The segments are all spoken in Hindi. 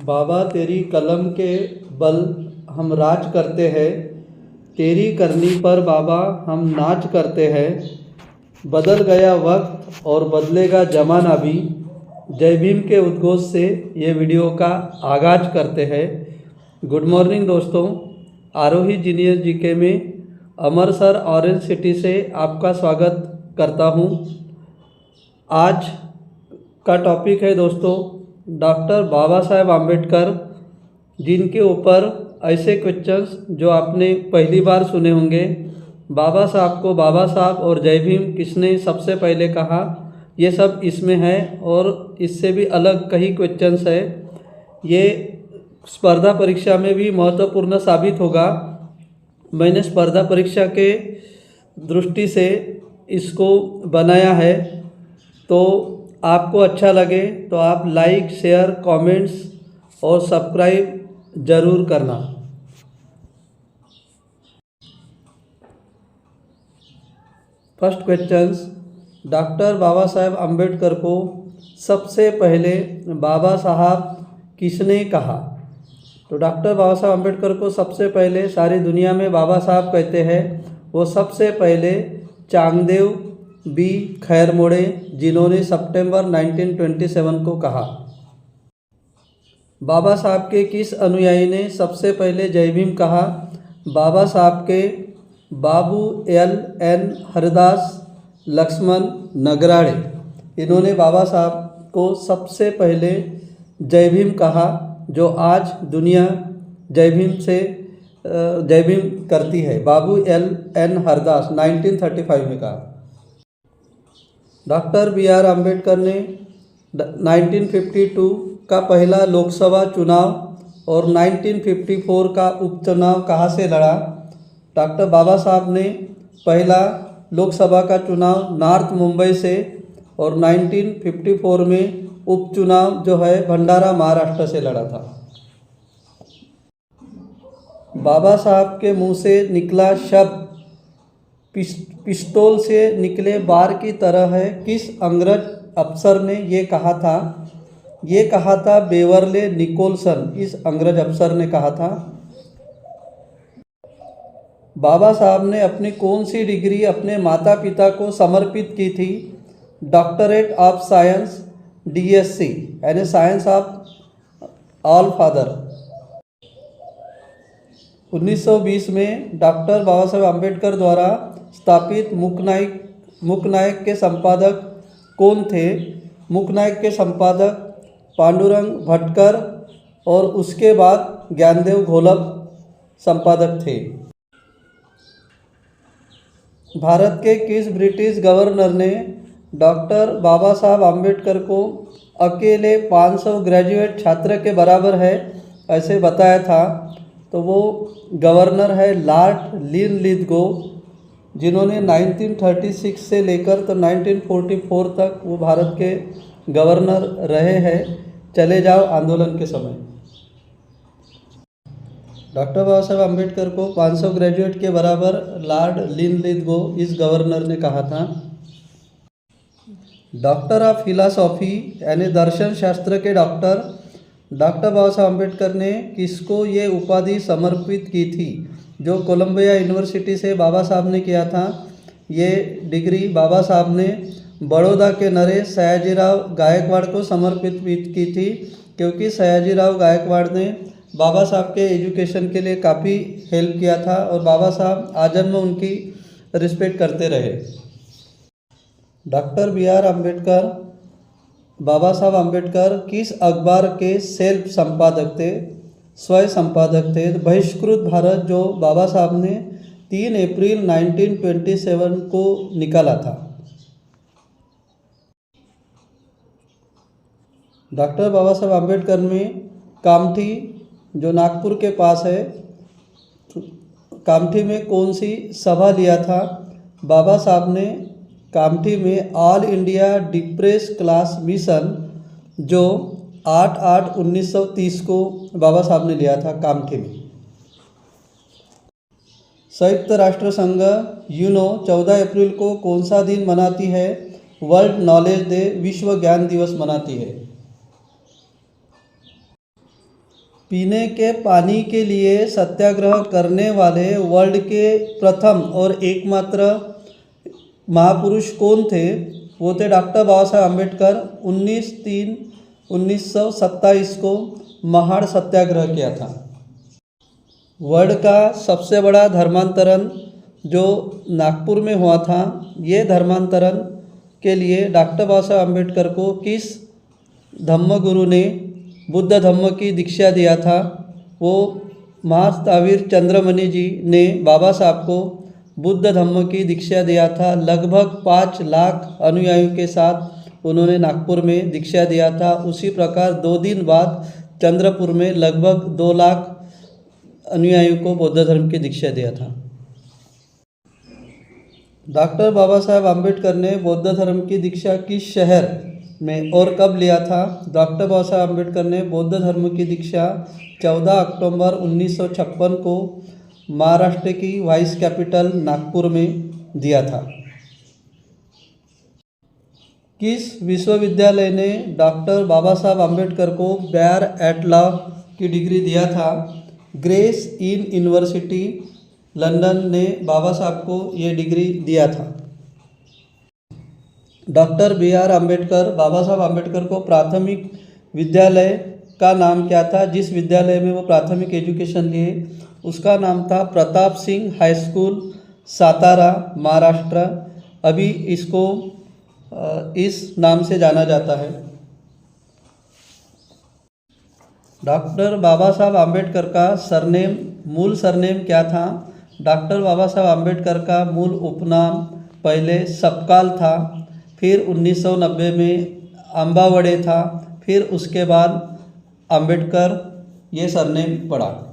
बाबा तेरी कलम के बल हम राज करते हैं, तेरी करनी पर बाबा हम नाच करते हैं। बदल गया वक्त और बदलेगा ज़माना भी। जय भीम के उद्घोष से ये वीडियो का आगाज करते हैं। गुड मॉर्निंग दोस्तों, आरोही जीनियस जीके में अमर सर ऑरेंज सिटी से आपका स्वागत करता हूँ। आज का टॉपिक है दोस्तों डॉक्टर बाबा साहेब आम्बेडकर, जिनके ऊपर ऐसे क्वेश्चंस जो आपने पहली बार सुने होंगे। बाबा साहब को बाबा साहब और जय भीम किसने सबसे पहले कहा, ये सब इसमें है और इससे भी अलग कई क्वेश्चंस है। ये स्पर्धा परीक्षा में भी महत्वपूर्ण साबित होगा। मैंने स्पर्धा परीक्षा के दृष्टि से इसको बनाया है, तो आपको अच्छा लगे तो आप लाइक, शेयर, कमेंट्स और सब्सक्राइब ज़रूर करना। First questions, doctor Baba Saheb Ambedkar को सबसे पहले बाबा साहब किसने कहा? तो डॉक्टर बाबा साहब आम्बेडकर को सबसे पहले, सारी दुनिया में बाबा साहब कहते हैं, वो सबसे पहले चांगदेव बी खैरमोड़े, जिन्होंने सितंबर 1927 को कहा। बाबा साहब के किस अनुयायी ने सबसे पहले जय भीम कहा? बाबा साहब के बाबू एल.एन. हरदास लक्ष्मण नगराड़े, इन्होंने बाबा साहब को सबसे पहले जय भीम कहा, जो आज दुनिया जय भीम करती है। बाबू एल.एन. हरदास 1935 में कहा। Doctor B R. अम्बेडकर ने 1952 का पहला लोकसभा चुनाव और 1954 का उपचुनाव कहाँ से लड़ा? डॉक्टर बाबा साहब ने पहला लोकसभा का चुनाव नॉर्थ मुंबई से और 1954 में उपचुनाव जो है भंडारा महाराष्ट्र से लड़ा था। बाबा साहब के मुंह से निकला शब्द पिस्तौल से निकले बार की तरह है, किस अंग्रेज अफसर ने ये कहा था? ये कहा था बेवरले निकोलसन, इस अंग्रेज अफसर ने कहा था। बाबा साहब ने अपनी कौन सी डिग्री अपने माता पिता को समर्पित की थी? डॉक्टरेट ऑफ साइंस, DSc, यानी साइंस ऑफ ऑल फादर। 1920 में डॉक्टर बाबा साहेब आम्बेडकर द्वारा स्थापित मूकनायक के संपादक कौन थे? मूकनायक के संपादक पांडुरंग भटकर और उसके बाद ज्ञानदेव घोलप संपादक थे। भारत के किस ब्रिटिश गवर्नर ने डॉक्टर बाबा साहब आम्बेडकर को अकेले 500 ग्रेजुएट छात्र के बराबर है ऐसे बताया था? तो वो गवर्नर है लॉर्ड लिनलिथगो, जिन्होंने 1936 से लेकर तो 1944 तक वो भारत के गवर्नर रहे हैं, चले जाओ आंदोलन के समय। डॉक्टर बाबा साहब आम्बेडकर को 500 ग्रेजुएट के बराबर लॉर्ड लिनलिथगो, इस गवर्नर ने कहा था। डॉक्टर ऑफ फिलॉसफी यानी दर्शन शास्त्र के डॉक्टर बाबा साहब आम्बेडकर ने किसको ये उपाधि समर्पित की थी, जो कोलंबिया यूनिवर्सिटी से बाबा साहब ने किया था? ये डिग्री बाबा साहब ने बड़ौदा के नरेश सयाजीराव गायकवाड़ को समर्पित की थी, क्योंकि सयाजीराव गायकवाड़ ने बाबा साहब के एजुकेशन के लिए काफ़ी हेल्प किया था और बाबा साहब आजन्म उनकी रिस्पेक्ट करते रहे। Doctor B R. अम्बेडकर, बाबा साहब आम्बेडकर किस अखबार के सेल्फ संपादक थे, स्वयं संपादक थे? बहिष्कृत भारत, जो बाबा साहब ने 3 अप्रैल 1927 को निकाला था। डॉक्टर बाबा साहब आम्बेडकर में कामठी, जो नागपुर के पास है, कामठी में कौन सी सभा लिया था? बाबा साहब ने कामठी में all India depress class mission, जो 8/8/1930 को बाबा साहब ने लिया था कामठी में। संयुक्त राष्ट्र संघ यूनो 14 अप्रैल को कौन सा दिन मनाती है? वर्ल्ड नॉलेज डे, विश्व ज्ञान दिवस मनाती है। पीने के पानी के लिए सत्याग्रह करने वाले वर्ल्ड के प्रथम और एकमात्र महापुरुष कौन थे? वो थे डॉक्टर बाबा साहब अम्बेडकर। 19/3/1927 को महाड़ सत्याग्रह किया था। वर्ल्ड का सबसे बड़ा धर्मांतरण जो नागपुर में हुआ था, ये धर्मांतरण के लिए डॉक्टर बाबा साहब अम्बेडकर को किस धम्मगुरु ने बुद्ध धम्म की दीक्षा दिया था? वो महावीर चंद्रमणि जी ने बाबा साहब को बुद्ध धम्म की दीक्षा दिया था। लगभग 5 लाख अनुयायियों के साथ उन्होंने नागपुर में दीक्षा दिया था। उसी प्रकार 2 दिन बाद चंद्रपुर में लगभग 2 लाख अनुयायियों को बौद्ध धर्म की दीक्षा दिया था। डॉक्टर बाबा साहब अम्बेडकर ने बौद्ध धर्म की दीक्षा किस शहर में और कब लिया था? डॉक्टर बाबा साहब अम्बेडकर ने बौद्ध धर्म की दीक्षा 14 अक्टूबर 1956 को महाराष्ट्र की वाइस कैपिटल नागपुर में दिया था। किस विश्वविद्यालय ने डॉक्टर बाबा साहब अम्बेडकर को बैर एट लॉ की डिग्री दिया था? ग्रेस इन यूनिवर्सिटी लंदन ने बाबा साहब को ये डिग्री दिया था। Doctor B.R. अम्बेडकर, बाबा साहब अम्बेडकर को प्राथमिक विद्यालय का नाम क्या था? जिस विद्यालय में वो प्राथमिक एजुकेशन लिए उसका नाम था प्रताप सिंह हाई स्कूल, सातारा, महाराष्ट्र। अभी इसको इस नाम से जाना जाता है। डॉक्टर बाबा साहब अम्बेडकर का मूल सरनेम क्या था? डॉक्टर बाबा साहब अम्बेडकर का मूल उपनाम पहले सबकाल था, फिर 1990 में अम्बावड़े था, फिर उसके बाद अम्बेडकर ये सरनेम पड़ा।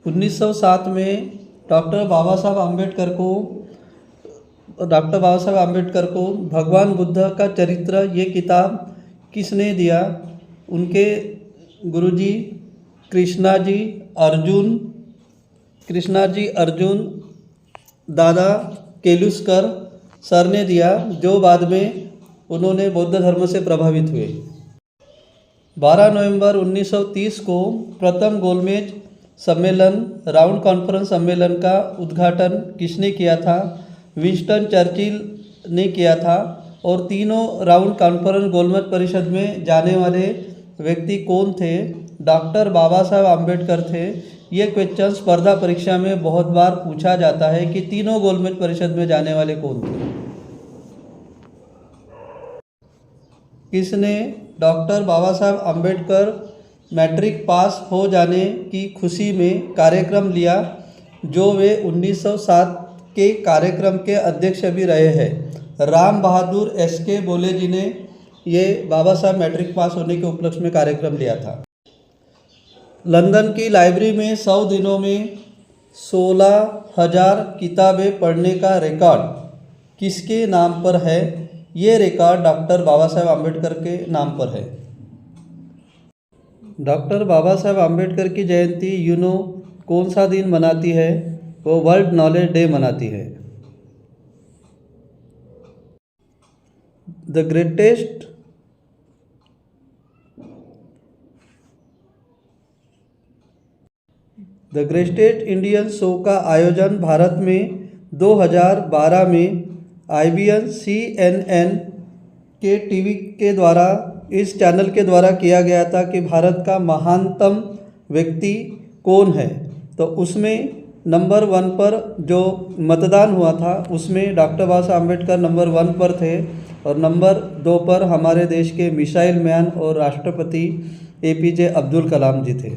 1907 में डॉक्टर बाबा साहब अम्बेडकर को भगवान बुद्ध का चरित्र ये किताब किसने दिया? उनके गुरुजी कृष्णाजी अर्जुन दादा केलुस्कर सर ने दिया, जो बाद में उन्होंने बौद्ध धर्म से प्रभावित हुए। 12 नवंबर 1930 को प्रथम गोलमेज सम्मेलन, राउंड कॉन्फ्रेंस सम्मेलन का उद्घाटन किसने किया था? विंस्टन चर्चिल ने किया था। और तीनों राउंड कॉन्फ्रेंस गोलमेज परिषद में जाने वाले व्यक्ति कौन थे? डॉक्टर बाबा साहब अम्बेडकर थे। ये क्वेश्चन स्पर्धा परीक्षा में बहुत बार पूछा जाता है कि तीनों गोलमेज परिषद में जाने वाले कौन थे। किसने doctor Baba Saheb Ambedkar matric pass हो जाने की खुशी में कार्यक्रम लिया, जो वे 1907 के कार्यक्रम के अध्यक्ष भी रहे हैं? राम बहादुर SK बोले जी ने ये बाबा साहब मैट्रिक पास होने के उपलक्ष्य में कार्यक्रम लिया था। लंदन की लाइब्रेरी में 100 दिनों में 16,000 किताबें पढ़ने का रिकॉर्ड किसके नाम पर है? ये रिकॉर्ड डॉक्टर बाबा साहब अम्बेडकर के नाम पर है। डॉक्टर बाबा साहब अम्बेडकर की जयंती यूनो कौन सा दिन मनाती है? वो वर्ल्ड नॉलेज डे मनाती है। द ग्रेटेस्ट इंडियन शो का आयोजन भारत में 2012 में IBN CNN के टीवी के द्वारा, इस चैनल के द्वारा किया गया था कि भारत का महानतम व्यक्ति कौन है। तो उसमें नंबर 1 पर जो मतदान हुआ था उसमें डॉक्टर बाबा साहब अम्बेडकर नंबर 1 पर थे और नंबर 2 पर हमारे देश के मिसाइल मैन और राष्ट्रपति APJ अब्दुल कलाम जी थे।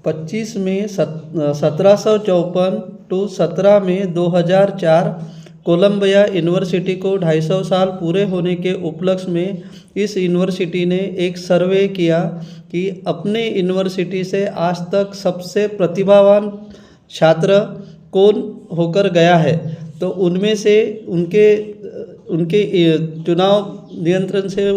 25 मई 1754 to 17 मई 2004 कोलंबिया यूनिवर्सिटी को 250 साल पूरे होने के उपलक्ष्य में इस यूनिवर्सिटी ने एक सर्वे किया कि अपने यूनिवर्सिटी से आज तक सबसे प्रतिभावान छात्र कौन होकर गया है। तो उनमें से उनके चुनाव नियंत्रण से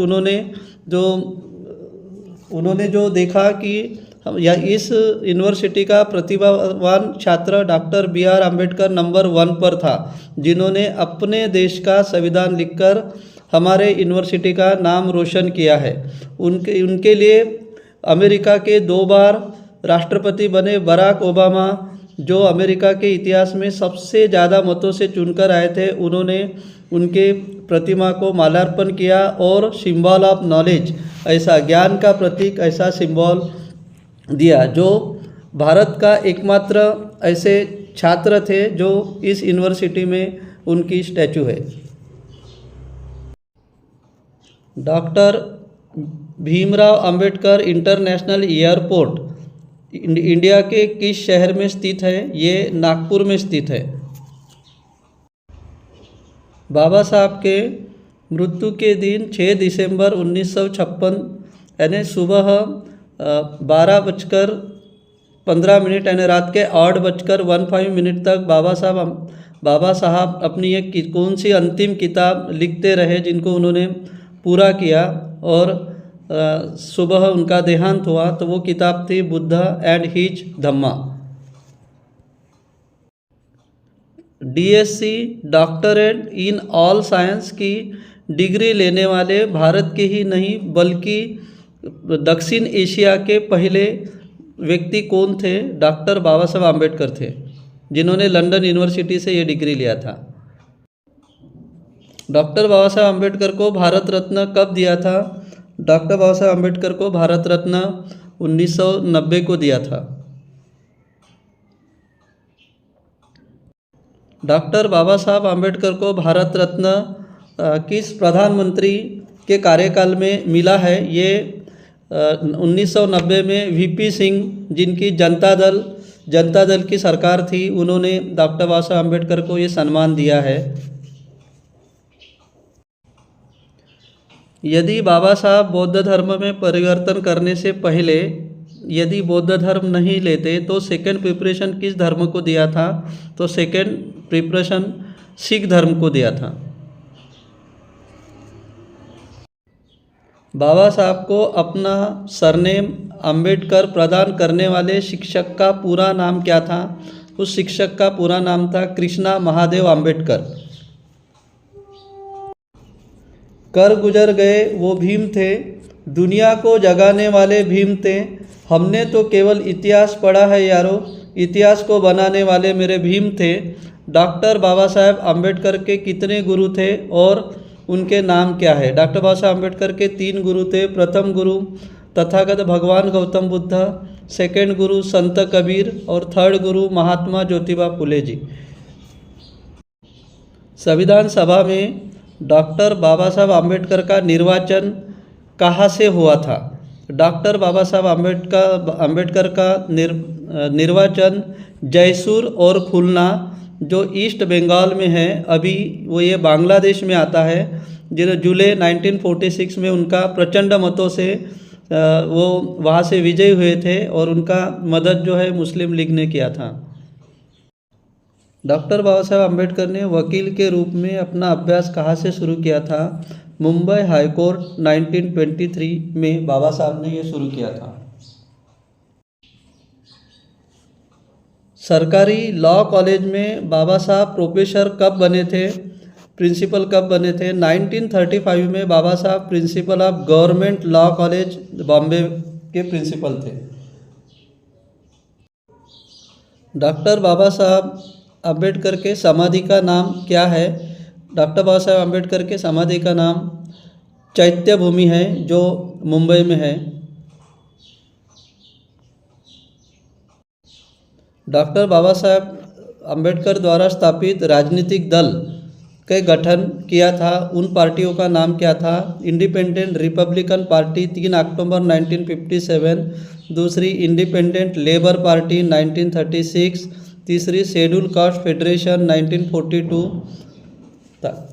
उन्होंने जो देखा कि या इस यूनिवर्सिटी का प्रतिभावान छात्र डॉक्टर B.R. अम्बेडकर नंबर 1 पर था, जिन्होंने अपने देश का संविधान लिखकर हमारे यूनिवर्सिटी का नाम रोशन किया है। उनके लिए अमेरिका के 2 बार राष्ट्रपति बने बराक ओबामा, जो अमेरिका के इतिहास में सबसे ज़्यादा मतों से चुनकर आए थे, उन्होंने उनके प्रतिमा को माल्यार्पण किया और सिंबल ऑफ नॉलेज, ऐसा ज्ञान का प्रतीक, ऐसा सिंबल दिया। जो भारत का एकमात्र ऐसे छात्र थे जो इस यूनिवर्सिटी में उनकी स्टैचू है। Doctor Bhimrao Ambedkar international airport India के किस शहर में स्थित है? ये नागपुर में स्थित है। बाबा साहब के मृत्यु के दिन 6 दिसंबर 1956 यानी सुबह 12:15 यानी रात के 8:15 तक बाबा साहब अपनी एक कौन सी अंतिम किताब लिखते रहे जिनको उन्होंने पूरा किया, और सुबह उनका देहांत हुआ। तो वो किताब थी Buddha and his Dhamma. DSC doctorate in all science की डिग्री लेने वाले भारत के ही नहीं बल्कि दक्षिण एशिया के पहले व्यक्ति कौन थे? डॉक्टर बाबा साहब आम्बेडकर थे, जिन्होंने लंदन यूनिवर्सिटी से ये डिग्री लिया था। डॉक्टर बाबा साहब आम्बेडकर को भारत रत्न कब दिया था? डॉक्टर बाबा साहब आम्बेडकर को भारत रत्न 1990 को दिया था। डॉक्टर बाबा साहब आम्बेडकर को भारत रत्न किस प्रधानमंत्री के कार्यकाल में मिला है? ये 1990 में वीपी सिंह, जिनकी जनता दल की सरकार थी, उन्होंने डॉक्टर बाबा साहब आम्बेडकर को ये सम्मान दिया है। यदि बाबा साहब बौद्ध धर्म में परिवर्तन करने से पहले यदि बौद्ध धर्म नहीं लेते तो सेकंड प्रिपरेशन किस धर्म को दिया था? तो सेकंड प्रिपरेशन सिख धर्म को दिया था। बाबा साहब को अपना सरनेम अंबेडकर प्रदान करने वाले शिक्षक का पूरा नाम क्या था? उस शिक्षक का पूरा नाम था कृष्णा महादेव अंबेडकर। कर गुजर गए वो भीम थे, दुनिया को जगाने वाले भीम थे। हमने तो केवल इतिहास पढ़ा है यारो, इतिहास को बनाने वाले मेरे भीम थे। डॉक्टर बाबा साहब आम्बेडकर के कितने गुरु थे और उनके नाम क्या है? डॉक्टर बाबा साहब आम्बेडकर के 3 गुरु थे। प्रथम गुरु तथागत भगवान गौतम बुद्ध, सेकंड गुरु संत कबीर और थर्ड गुरु महात्मा ज्योतिबा फुले जी। संविधान सभा में डॉक्टर बाबा साहब आम्बेडकर का निर्वाचन कहाँ से हुआ था? डॉक्टर बाबा साहब आम्बेडकर का निर्वाचन जयसूर और खुलना, जो ईस्ट बंगाल में है, अभी वो ये बांग्लादेश में आता है। जुलाई 1946 में उनका प्रचंड मतों से वो वहाँ से विजयी हुए थे और उनका मदद जो है मुस्लिम लीग ने किया था। डॉक्टर बाबा साहब आम्बेडकर ने वकील के रूप में अपना अभ्यास कहाँ से शुरू किया था? मुंबई हाई कोर्ट 1923 में बाबा साहब ने ये शुरू किया था। सरकारी लॉ कॉलेज में बाबा साहब प्रोफेसर कब बने थे? प्रिंसिपल कब बने थे? 1935 में बाबा साहब principle of government law college Bombay के प्रिंसिपल थे। डॉक्टर बाबा साहब आम्बेडकर के समाधि का नाम क्या है? डॉक्टर बाबा साहब आम्बेडकर के समाधि का नाम चैत्य भूमि है, जो मुंबई में है। डॉक्टर बाबा साहब आम्बेडकर द्वारा स्थापित राजनीतिक दल के गठन किया था, उन पार्टियों का नाम क्या था? इंडिपेंडेंट रिपब्लिकन पार्टी 3 अक्टूबर 1957, दूसरी इंडिपेंडेंट लेबर पार्टी 1936, तीसरी शेड्यूल कास्ट फेडरेशन 1942 तक।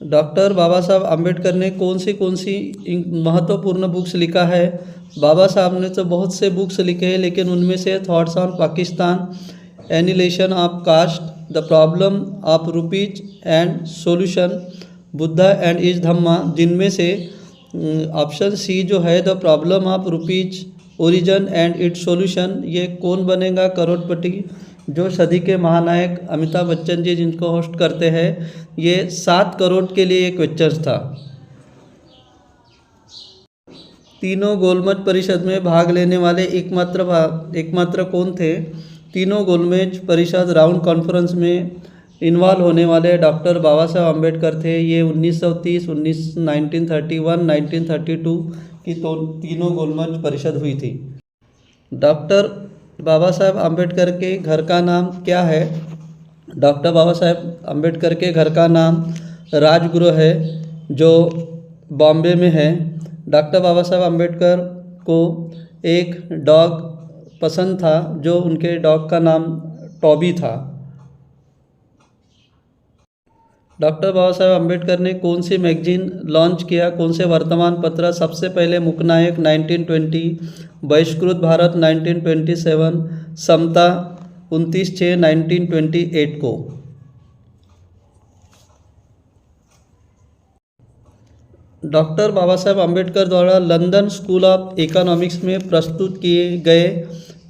डॉक्टर बाबा साहब आम्बेडकर ने कौन सी महत्वपूर्ण बुक्स लिखा है? बाबा साहब ने तो बहुत से बुक्स लिखे हैं, लेकिन उनमें से thoughts on Pakistan, annihilation of caste, the problem of rupees and solution, Buddha and his Dhamma, जिनमें से ऑप्शन सी जो है the problem of rupees, origin and its solution, ये कौन बनेगा करोड़पति, जो सदी के महानायक अमिताभ बच्चन जी जिनको होस्ट करते हैं, ये 7 करोड़ के लिए एक क्वेश्चन था। तीनों गोलमेज परिषद में भाग लेने वाले एकमात्र कौन थे? तीनों गोलमेज परिषद राउंड कॉन्फ्रेंस में इन्वॉल्व होने वाले डॉक्टर बाबा साहब अम्बेडकर थे। ये 1930, 1931, 1932 की तीनों गोलमेज परिषद हुई थी। डॉक्टर बाबा साहब अम्बेडकर के घर का नाम क्या है? डॉक्टर बाबा साहब अम्बेडकर के घर का नाम राजगृह है, जो बॉम्बे में है। डॉक्टर बाबा साहब अम्बेडकर को एक डॉग पसंद था, जो उनके डॉग का नाम टॉबी था। डॉक्टर बाबा साहब अम्बेडकर ने कौन सी मैगजीन लॉन्च किया? कौन से वर्तमान पत्र? सबसे पहले मुकनायक 1920, बहिष्कृत भारत 1927, समता 29/6/1928 को। डॉक्टर बाबा साहब अम्बेडकर द्वारा लंदन स्कूल ऑफ इकोनॉमिक्स में प्रस्तुत किए गए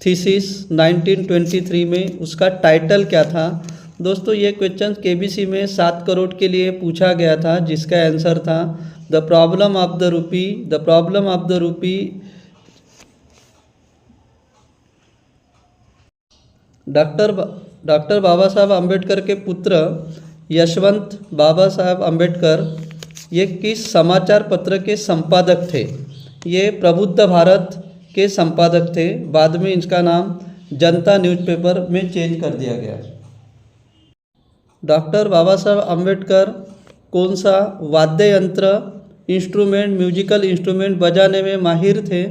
थीसिस 1923 में उसका टाइटल क्या था? दोस्तों, ये क्वेश्चन केबीसी में 7 करोड़ के लिए पूछा गया था, जिसका आंसर था the problem of the rupee. The problem of the rupee. Doctor Baba Saheb Ambedkar के पुत्र यशवंत बाबा साहब अम्बेडकर ये किस समाचार पत्र के संपादक थे? ये प्रबुद्ध भारत के संपादक थे। बाद में इसका नाम जनता न्यूज़पेपर में चेंज कर दिया गया। डॉक्टर बाबा साहब अम्बेडकर कौन सा वाद्य यंत्र इंस्ट्रूमेंट म्यूजिकल इंस्ट्रूमेंट बजाने में माहिर थे?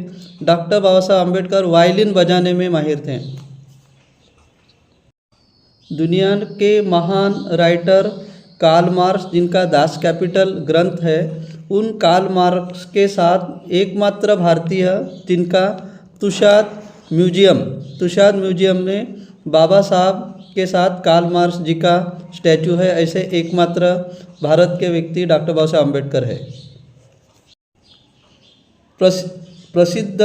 डॉक्टर बाबा साहब अम्बेडकर वायलिन बजाने में माहिर थे। दुनिया के महान राइटर कार्ल मार्क्स, जिनका दास कैपिटल ग्रंथ है, उन कार्ल मार्क्स के साथ एकमात्र भारतीय जिनका तुषाद म्यूजियम में बाबा साहब के साथ कार्ल मार्क्स जी का स्टैचू है। ऐसे एकमात्र भारत के व्यक्ति डॉक्टर बाबा साहब अम्बेडकर है। प्रसिद्ध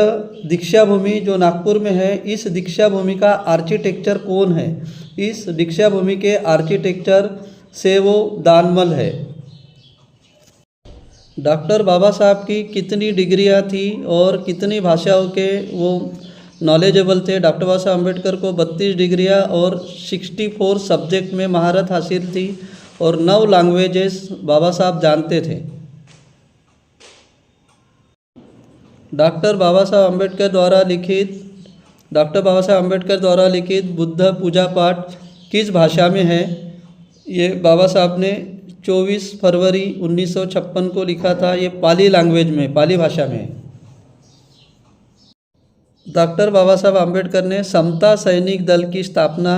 दीक्षा भूमि जो नागपुर में है, इस दीक्षा भूमि का आर्किटेक्चर कौन है? इस दीक्षा भूमि के आर्किटेक्चर से वो दानमल है। डॉक्टर बाबा साहब की कितनी डिग्रियां थी और कितनी भाषाओं के वो नॉलेजेबल थे? डॉक्टर बाबा साहब अम्बेडकर को 32 डिग्रियां और 64 सब्जेक्ट में महारत हासिल थी और 9 लैंग्वेजेस बाबा साहब जानते थे। डॉक्टर बाबा साहब अम्बेडकर द्वारा लिखित बुद्ध पूजा पाठ किस भाषा में है? ये बाबा साहब ने 24 फरवरी 1956 को लिखा था। ये पाली लैंग्वेज में, पाली भाषा में। डॉक्टर बाबा साहब अम्बेडकर ने समता सैनिक दल की स्थापना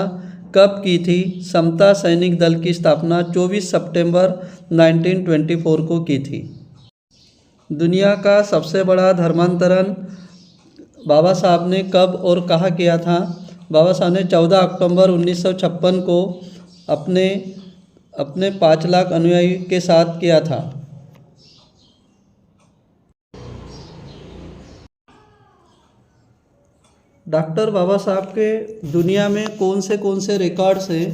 कब की थी? समता सैनिक दल की स्थापना 24 सितंबर 1924 को की थी। दुनिया का सबसे बड़ा धर्मांतरण बाबा साहब ने कब और कहाँ किया था? बाबा साहब ने 14 अक्टूबर 1956 को अपने 5 लाख अनुयायी के साथ किया था। डॉक्टर बाबा साहब के दुनिया में कौन से रिकॉर्ड्स हैं?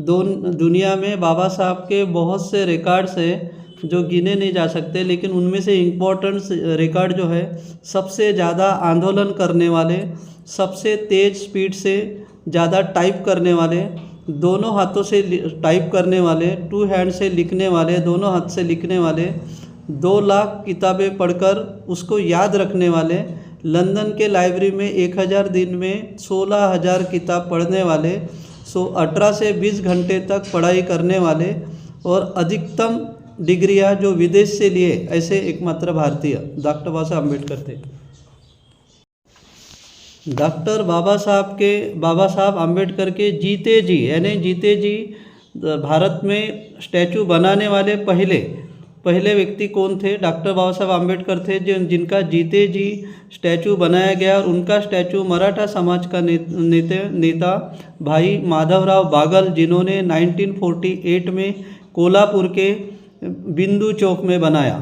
दुनिया में बाबा साहब के बहुत से रिकॉर्ड्स हैं जो गिने नहीं जा सकते, लेकिन उनमें से इम्पोर्टेंट रिकॉर्ड जो है, सबसे ज़्यादा आंदोलन करने वाले, सबसे तेज़ स्पीड से ज़्यादा टाइप करने वाले, दोनों हाथों से टाइप करने वाले, 2 हैंड से लिखने वाले, दोनों हाथ से लिखने वाले, 2 लाख किताबें पढ़कर उसको याद रखने वाले, लंदन के लाइब्रेरी में 1000 दिन में 16,000 किताब पढ़ने वाले, 18 से 20 घंटे तक पढ़ाई करने वाले और अधिकतम डिग्रियां जो विदेश से लिए, ऐसे एकमात्र भारतीय डॉक्टर बाबा साहब अम्बेडकर थे। डॉक्टर बाबा साहब अम्बेडकर के जीते जी भारत में स्टैचू बनाने वाले पहले व्यक्ति कौन थे? डॉक्टर बाबा साहब अम्बेडकर थे, जिनका जीते जी स्टैचू बनाया गया। और उनका स्टैचू मराठा समाज का नेता भाई माधवराव बागल, जिन्होंने 1948 में कोल्हापुर के बिंदु चौक में बनाया।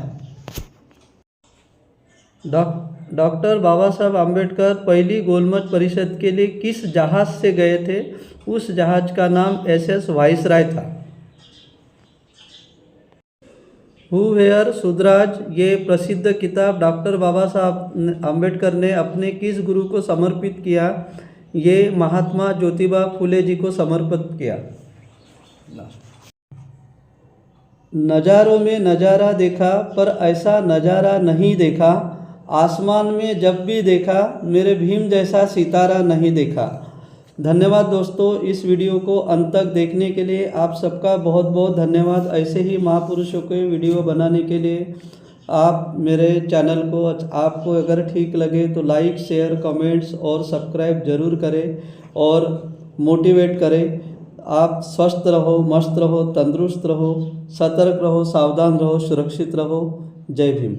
डॉक्टर बाबा साहब अम्बेडकर पहली गोलमेज परिषद के लिए किस जहाज़ से गए थे? उस जहाज़ का नाम SS वाइसराय था। हु वेयर सुधराज ये प्रसिद्ध किताब डॉक्टर बाबा साहब अम्बेडकर ने अपने किस गुरु को समर्पित किया? ये महात्मा ज्योतिबा फुले जी को समर्पित किया। नज़ारों में नज़ारा देखा पर ऐसा नज़ारा नहीं देखा, आसमान में जब भी देखा मेरे भीम जैसा सितारा नहीं देखा। धन्यवाद दोस्तों, इस वीडियो को अंत तक देखने के लिए आप सबका बहुत बहुत धन्यवाद। ऐसे ही महापुरुषों के वीडियो बनाने के लिए आप मेरे चैनल को, आपको अगर ठीक लगे तो लाइक शेयर कमेंट्स और सब्सक्राइब ज़रूर करें और मोटिवेट करें। आप स्वस्थ रहो, मस्त रहो, तंदुरुस्त रहो, सतर्क रहो, सावधान रहो, सुरक्षित रहो। जय भीम।